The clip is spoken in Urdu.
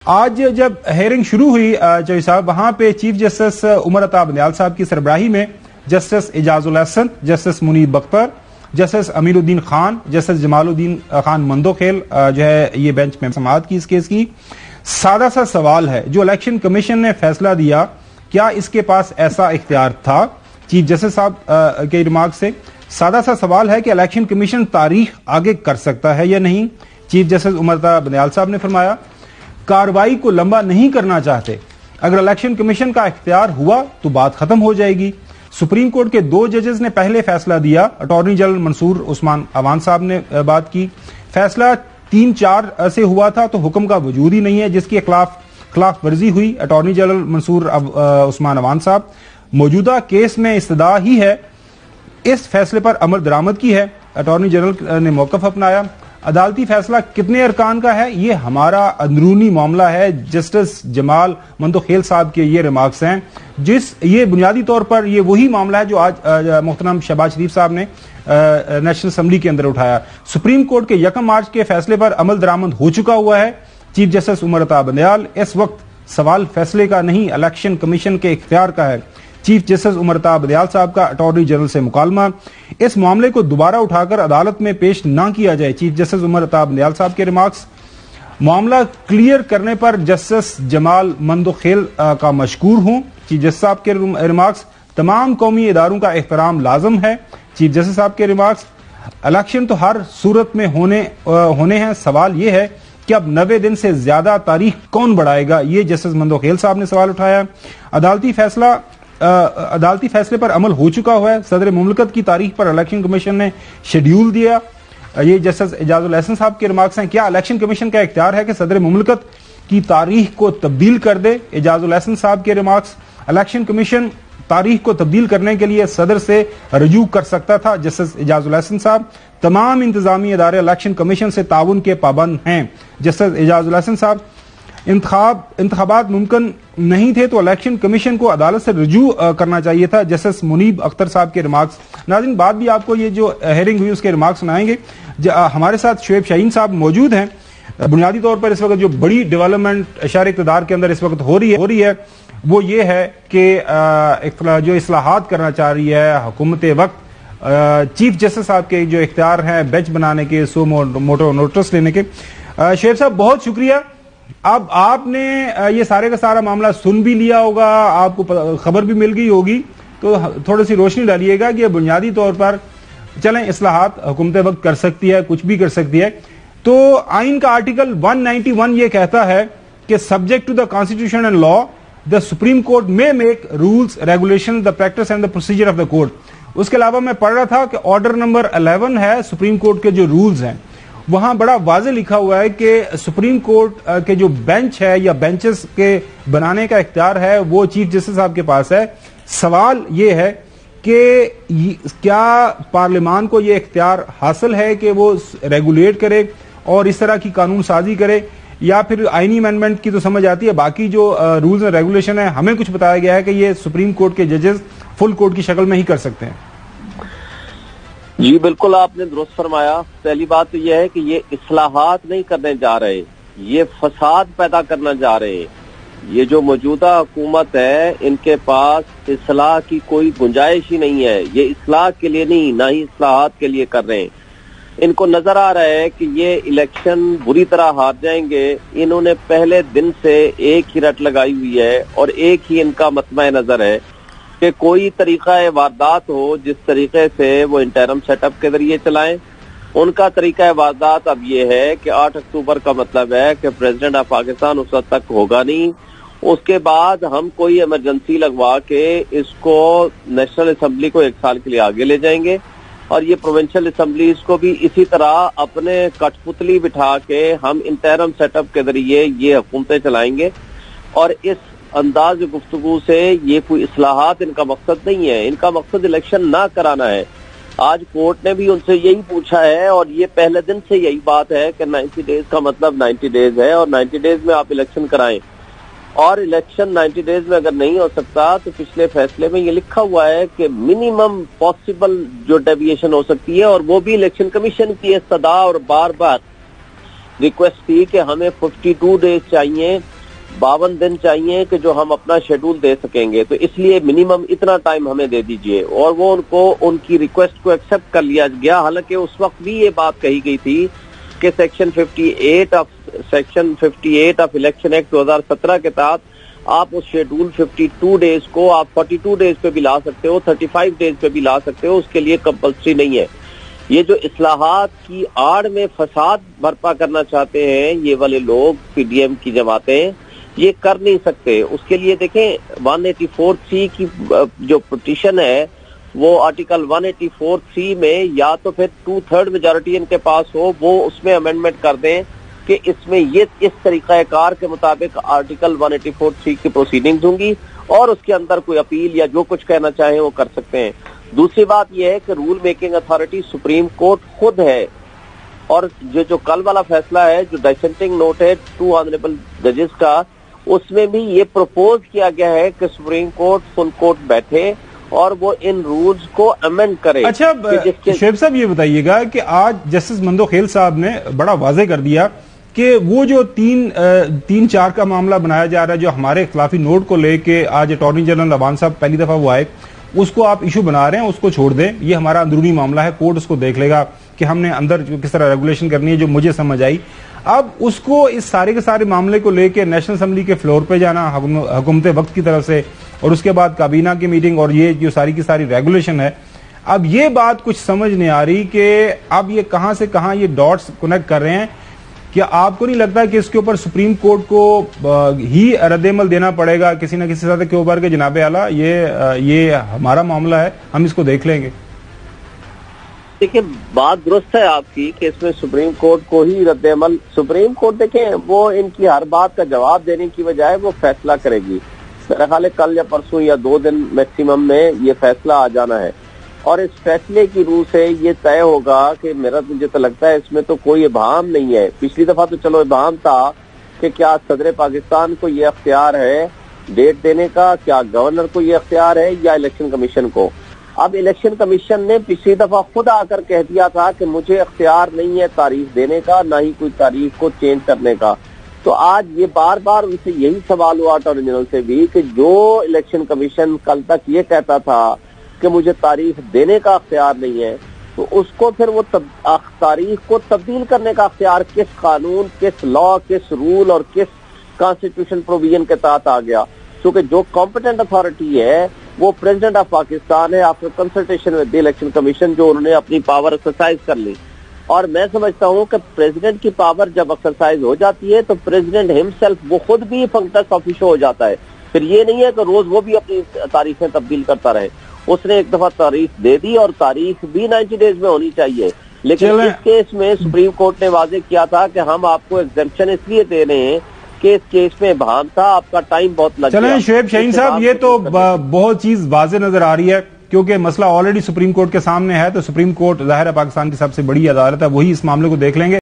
آج جب ہیئرنگ شروع ہوئی چوہدری صاحب، وہاں پہ چیف جسٹس عمر عطا بندیال صاحب کی سربراہی میں جسٹس اعجاز الحسن، جسٹس منیب اختر، جسٹس امیر الدین خان، جسٹس جمال الدین خان مندوخیل جو ہے یہ بینچ میں سماعت کی اس کیس کی۔ سادہ سا سوال ہے، جو الیکشن کمیشن نے فیصلہ دیا کیا اس کے پاس ایسا اختیار تھا؟ چیف جسٹس صاحب کے ریمارک سے سادہ سا سوال ہے کہ الیکشن کمیشن تاریخ آگے کر سکتا ہے یا نہیں؟ چیف جسٹس عمر عطا بندیال صاحب نے فرمایا کاروائی کو لمبا نہیں کرنا چاہتے، اگر الیکشن کمیشن کا اختیار ہوا تو بات ختم ہو جائے گی۔ سپریم کورٹ کے 2 ججز نے پہلے فیصلہ دیا، اٹارنی جنرل منصور عثمان اوان صاحب نے بات کی، فیصلہ 3-4 سے ہوا تھا تو حکم کا وجود ہی نہیں ہے جس کی خلاف ورزی ہوئی۔ اٹارنی جنرل منصور عثمان اوان صاحب موجودہ کیس میں استدعا ہی ہے، اس فیصلے پر عمل درآمد کی ہے، اٹارنی جنرل نے موقف اپنایا۔ عدالتی فیصلہ کتنے ارکان کا ہے یہ ہمارا اندرونی معاملہ ہے، جسٹس جمال مندوخیل صاحب کے یہ ریمارکس ہیں، یہ بنیادی طور پر یہ وہی معاملہ ہے جو آج محترم شہباز شریف صاحب نے نیشنل اسمبلی کے اندر اٹھایا۔ سپریم کورٹ کے 1 مارچ کے فیصلے پر عمل درآمد ہو چکا ہوا ہے۔ چیف جسٹس عمر عطا بندیال، اس وقت سوال فیصلے کا نہیں الیکشن کمیشن کے اختیار کا ہے۔ چیف جسٹس عمر عطا بندیال صاحب کا اٹارنی جنرل سے مکالمہ، اس معاملے کو دوبارہ اٹھا کر عدالت میں پیش نہ کیا جائے۔ چیف جسٹس عمر عطا بندیال صاحب کے ریمارکس، معاملہ کلیئر کرنے پر جسٹس جمال مندوخیل کا مشکور ہوں۔ چیف جسٹس صاحب کے ریمارکس، تمام قومی اداروں کا احترام لازم ہے۔ چیف جسٹس صاحب کے ریمارکس، الیکشن تو ہر صورت میں ہونے ہیں، سوال یہ ہے کہ اب 90 دن سے زیادہ تاریخ کون بڑھائے گا، یہ جسٹس مندوخیل صاحب نے سوال اٹھایا۔ عدالتی فیصلے پر عمل ہو چکا ہوا ہے، صدر مملکت کی تاریخ پر الیکشن کمیشن نے شیڈیول دیا، یہ جسٹس اعجاز الحسن صاحب کے ریمارکس ہیں۔ کیا الیکشن کمیشن کا اختیار ہے کہ صدر مملکت کی تاریخ کو تبدیل کر دے؟ اعجاز الحسن صاحب کے ریمارکس، الیکشن کمیشن تاریخ کو تبدیل کرنے کے لیے صدر سے رجوع کر سکتا تھا۔ جسٹس اعجاز الحسن صاحب، تمام انتظامی ادارے الیکشن کمیشن سے تعاون کے پابند ہیں۔ جسٹس اعجاز الحسن صاحب، انتخابات ممکن نہیں تھے تو الیکشن کمیشن کو عدالت سے رجوع کرنا چاہیے تھا۔ جسٹس منیب اختر صاحب کے ریمارکس، ناظرین بعد بھی آپ کو یہ جو ہیئرنگ ہوئی اس کے ریمارکس سنائیں گے۔ ہمارے ساتھ شعیب شاہین صاحب موجود ہیں۔ بنیادی طور پر اس وقت جو بڑی ڈیولپمنٹ اشار اقتدار کے اندر اس وقت ہو رہی ہے وہ یہ ہے کہ جو اصلاحات کرنا چاہ رہی ہے حکومت وقت، چیف جسٹس صاحب کے جو اختیار ہیں بینچ بنانے کے، سو موٹو نوٹس لینے کے۔ شعیب صاحب بہت شکریہ، اب آپ نے یہ سارے کا سارا معاملہ سن بھی لیا ہوگا، آپ کو خبر بھی مل گئی ہوگی، تو تھوڑی سی روشنی ڈالیے گا کہ بنیادی طور پر چلیں اصلاحات حکومت وقت کر سکتی ہے، کچھ بھی کر سکتی ہے، تو آئین کا آرٹیکل 191 یہ کہتا ہے کہ subject to the constitution and law the supreme court may make rules regulation the practice and the procedure of the court. اس کے علاوہ میں پڑھ رہا تھا کہ آرڈر نمبر 11 ہے سپریم کورٹ کے جو رولز ہیں، وہاں بڑا واضح لکھا ہوا ہے کہ سپریم کورٹ کے جو بینچ ہے یا بینچز کے بنانے کا اختیار ہے وہ چیف جسٹس صاحب کے پاس ہے۔ سوال یہ ہے کہ کیا پارلیمان کو یہ اختیار حاصل ہے کہ وہ ریگولیٹ کرے اور اس طرح کی قانون سازی کرے، یا پھر آئینی امینڈمنٹ کی تو سمجھ آتی ہے، باقی جو رولز اینڈ ریگولیشن ہے ہمیں کچھ بتایا گیا ہے کہ یہ سپریم کورٹ کے ججز فل کورٹ کی شکل میں ہی کر سکتے ہیں۔ جی بالکل آپ نے درست فرمایا۔ پہلی بات تو یہ ہے کہ یہ اصلاحات نہیں کرنے جا رہے، یہ فساد پیدا کرنا جا رہے ہیں۔ یہ جو موجودہ حکومت ہے ان کے پاس اصلاح کی کوئی گنجائش ہی نہیں ہے، یہ اصلاح کے لیے نہیں، نہ ہی اصلاحات کے لیے کر رہے ہیں۔ ان کو نظر آ رہا ہے کہ یہ الیکشن بری طرح ہار جائیں گے، انہوں نے پہلے دن سے ایک ہی رٹ لگائی ہوئی ہے اور ایک ہی ان کا مطمع نظر ہے کہ کوئی طریقہ واردات ہو جس طریقے سے وہ انٹرم سیٹ اپ کے ذریعے چلائیں۔ ان کا طریقہ واردات اب یہ ہے کہ 8 اکتوبر کا مطلب ہے کہ پریزیڈنٹ آف پاکستان اس وقت تک ہوگا نہیں، اس کے بعد ہم کوئی ایمرجنسی لگوا کے اس کو نیشنل اسمبلی کو 1 سال کے لیے آگے لے جائیں گے، اور یہ پروونشل اسمبلیز کو بھی اسی طرح اپنے کٹ پتلی بٹھا کے ہم انٹرم سیٹ اپ کے ذریعے یہ حکومتیں چلائیں گے۔ اور اس انداز گفتگو سے یہ کوئی اصلاحات ان کا مقصد نہیں ہے، ان کا مقصد الیکشن نہ کرانا ہے۔ آج کورٹ نے بھی ان سے یہی پوچھا ہے اور یہ پہلے دن سے یہی بات ہے کہ 90 ڈیز کا مطلب 90 ڈیز ہے اور 90 ڈیز میں آپ الیکشن کرائیں، اور الیکشن 90 ڈیز میں اگر نہیں ہو سکتا تو پچھلے فیصلے میں یہ لکھا ہوا ہے کہ منیمم پاسبل جو ڈیویشن ہو سکتی ہے، اور وہ بھی الیکشن کمیشن کی استدعا اور بار بار ریکویسٹ تھی کہ ہمیں 52 ڈیز چاہیے 52 دن چاہیے کہ جو ہم اپنا شیڈول دے سکیں گے، تو اس لیے منیمم اتنا ٹائم ہمیں دے دیجئے. اور وہ ان کی ریکویسٹ کو ایکسپٹ کر لیا گیا، حالانکہ اس وقت بھی یہ بات کہی گئی تھی کہ سیکشن 58 آف الیکشن ایکٹ 2017 کے تحت آپ اس شیڈول 52 ڈیز کو آپ 42 ڈیز پہ بھی لا سکتے ہو، 35 ڈیز پہ بھی لا سکتے ہو، اس کے لیے کمپلسری نہیں ہے. یہ جو اصلاحات کی آڑ میں فساد برپا کرنا چاہتے ہیں یہ والے لوگ، پی ڈی ایم کی جماعتیں، یہ کر نہیں سکتے. اس کے لیے دیکھیں 184(c) کی جو پٹیشن ہے وہ آرٹیکل 184(c) میں یا تو پھر 2/3 میجورٹی ان کے پاس ہو، وہ اس میں امینڈمنٹ کر دیں کہ اس میں اس طریقہ کار کے مطابق آرٹیکل 184(c) کی پروسیڈنگز ہوں گی، اور اس کے اندر کوئی اپیل یا جو کچھ کہنا چاہیں وہ کر سکتے ہیں. دوسری بات یہ ہے کہ rule making authority supreme court خود ہے، اور جو کل والا فیصلہ ہے جو ڈسینٹنگ نوٹ ہے 2 آنریبل ججز کا، اس میں بھی یہ پروپوز کیا گیا ہے کہ سپریم کورٹ فل کورٹ بیٹھے اور وہ ان رولز کو امینڈ کرے. اچھا شعیب صاحب یہ بتائیے گا کہ آج جسٹس مندوخیل صاحب نے بڑا واضح کر دیا کہ وہ جو 3-4 کا معاملہ بنایا جا رہا ہے جو ہمارے اختلافی نوٹ کو لے کے آج اٹارنی جنرل اعوان صاحب پہلی دفعہ وہ آئے، اس کو آپ ایشو بنا رہے ہیں، اس کو چھوڑ دیں، یہ ہمارا اندرونی معاملہ ہے، کورٹ اس کو دیکھ لے گا کہ ہم نے اندر کس طرح ریگولیشن کرنی ہے جو مجھے سمجھ آئی. اب اس کو اس سارے کے سارے معاملے کو لے کے نیشنل اسمبلی کے فلور پہ جانا حکومت وقت کی طرف سے، اور اس کے بعد کابینہ کی میٹنگ، اور یہ جو ساری کی ساری ریگولیشن ہے، اب یہ بات کچھ سمجھ نہیں آ رہی کہ اب یہ کہاں سے کہاں یہ ڈاٹس کنیکٹ کر رہے ہیں. کیا آپ کو نہیں لگتا کہ اس کے اوپر سپریم کورٹ کو ہی رد عمل دینا پڑے گا کسی نہ کسی سطح کے اوپر کہ جناب اعلیٰ یہ ہمارا معاملہ ہے، ہم اس کو دیکھ لیں گے؟ دیکھیں بات درست ہے آپ کی کہ اس میں سپریم کورٹ کو ہی رد عمل، سپریم کورٹ دیکھیں وہ ان کی ہر بات کا جواب دینے کی بجائے وہ فیصلہ کرے گی. میرا خیال ہے کل یا پرسوں یا 2 دن میکسیمم میں یہ فیصلہ آ جانا ہے، اور اس فیصلے کی روح سے یہ طے ہوگا کہ مجھے تو لگتا ہے اس میں تو کوئی ابہام نہیں ہے. پچھلی دفعہ تو چلو ابہام تھا کہ کیا صدر پاکستان کو یہ اختیار ہے ڈیٹ دینے کا، کیا گورنر کو یہ اختیار ہے یا الیکشن کمیشن کو. اب الیکشن کمیشن نے پچھلی دفعہ خود آ کر کہہ دیا تھا کہ مجھے اختیار نہیں ہے تاریخ دینے کا، نہ ہی کوئی تاریخ کو چینج کرنے کا. تو آج یہ بار بار ان سے یہی سوال ہوا اٹارنی جنرل سے بھی کہ جو الیکشن کمیشن کل تک یہ کہتا تھا کہ مجھے تاریخ دینے کا اختیار نہیں ہے، تو اس کو پھر وہ تاریخ کو تبدیل کرنے کا اختیار کس قانون، کس لا، کس رول اور کس کانسٹیٹیوشن پروویژن کے تحت آ گیا. کیونکہ جو کمپیٹنٹ اتھارٹی ہے وہ پریزیڈنٹ آف پاکستان ہے after consultation with the election commission, جو انہوں نے اپنی پاور ایکسرسائز کر لی. اور میں سمجھتا ہوں کہ پریزیڈنٹ کی پاور جب ایکسرسائز ہو جاتی ہے تو پریزیڈنٹ ہمسیلف وہ خود بھی فنکٹس آفیشو ہو جاتا ہے. پھر یہ نہیں ہے کہ روز وہ بھی اپنی تاریخیں تبدیل کرتا رہے. اس نے ایک دفعہ تاریخ دے دی اور تاریخ بھی 90 ڈیز میں ہونی چاہیے. لیکن اس کیس میں سپریم کورٹ نے واضح کیا تھا کہ ہم آپ کو ایگزمپشن اس لیے دے رہے ہیں کہ اس کیس میں ابہام تھا، آپ کا ٹائم بہت لگ گیا. چلیں شعیب شاہین صاحب، یہ تو بہت چیز واضح نظر آ رہی ہے کیونکہ مسئلہ آلریڈی سپریم کورٹ کے سامنے ہے، تو سپریم کورٹ ظاہر ہے پاکستان کی سب سے بڑی عدالت ہے، وہی اس معاملے کو دیکھ لیں گے.